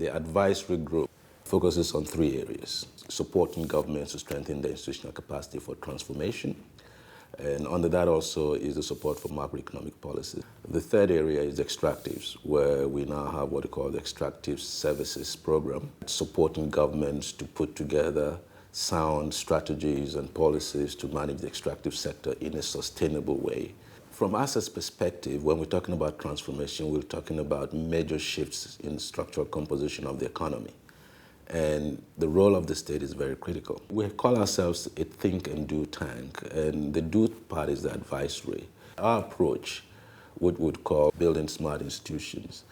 The advisory group focuses on three areas: supporting governments to strengthen their institutional capacity for transformation, and under that also is the support for macroeconomic policy. The third area is extractives, where we now have what we call the Extractive Services Program, supporting governments to put together sound strategies and policies to manage the extractive sector in a sustainable way. From ACET's perspective, when we're talking about transformation, we're talking about major shifts in structural composition of the economy. And the role of the state is very critical. We call ourselves a think and do tank, and the do part is the advisory. Our approach, what we'd call building smart institutions,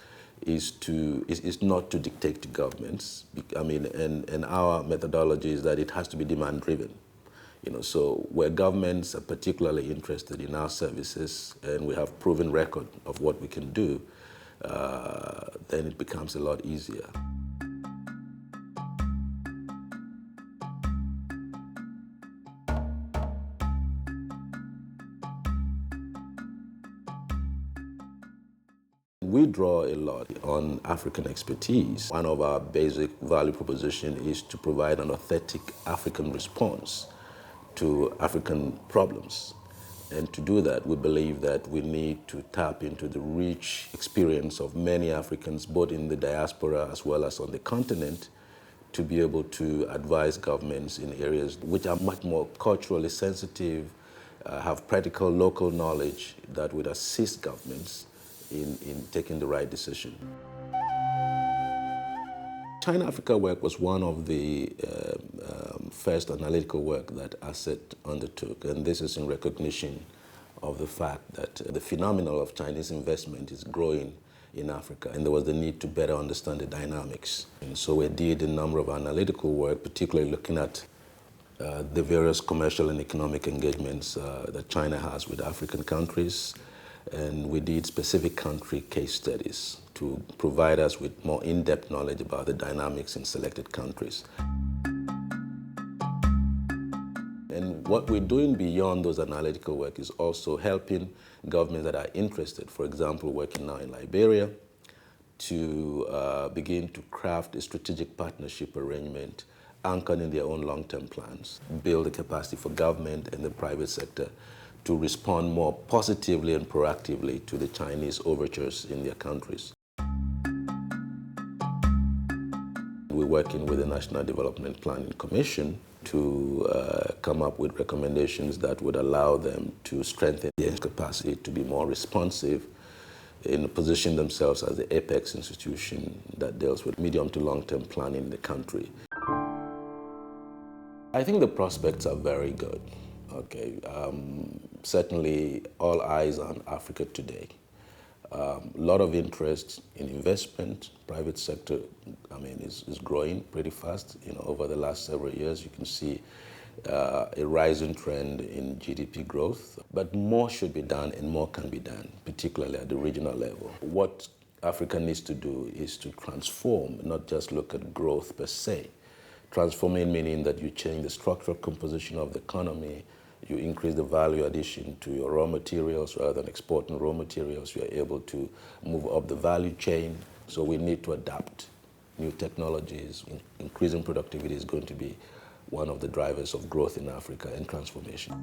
is not to dictate to governments. And our methodology is that it has to be demand driven. So where governments are particularly interested in our services and we have proven record of what we can do, then it becomes a lot easier. We draw a lot on African expertise. One of our basic value proposition is to provide an authentic African response to African problems. And to do that, we believe that we need to tap into the rich experience of many Africans, both in the diaspora as well as on the continent, to be able to advise governments in areas which are much more culturally sensitive, have practical local knowledge that would assist governments in taking the right decision. China-Africa work was one of the first analytical work that ACET undertook, and this is in recognition of the fact that the phenomenon of Chinese investment is growing in Africa, and there was the need to better understand the dynamics. And so we did a number of analytical work, particularly looking at the various commercial and economic engagements that China has with African countries, and we did specific country case studies to provide us with more in-depth knowledge about the dynamics in selected countries. And what we're doing beyond those analytical work is also helping governments that are interested, for example, working now in Liberia, to begin to craft a strategic partnership arrangement anchored in their own long-term plans, build the capacity for government and the private sector to respond more positively and proactively to the Chinese overtures in their countries. We're working with the National Development Planning Commission to come up with recommendations that would allow them to strengthen their capacity to be more responsive and position themselves as the apex institution that deals with medium to long-term planning in the country. I think the prospects are very good. Okay, certainly all eyes on Africa today. A lot of interest in investment. Private sector, is growing pretty fast. Over the last several years, you can see a rising trend in GDP growth. But more should be done and more can be done, particularly at the regional level. What Africa needs to do is to transform, not just look at growth per se. Transforming meaning that you change the structural composition of the economy, you increase the value addition to your raw materials rather than exporting raw materials. You are able to move up the value chain. So we need to adapt new technologies. Increasing productivity is going to be one of the drivers of growth in Africa and transformation.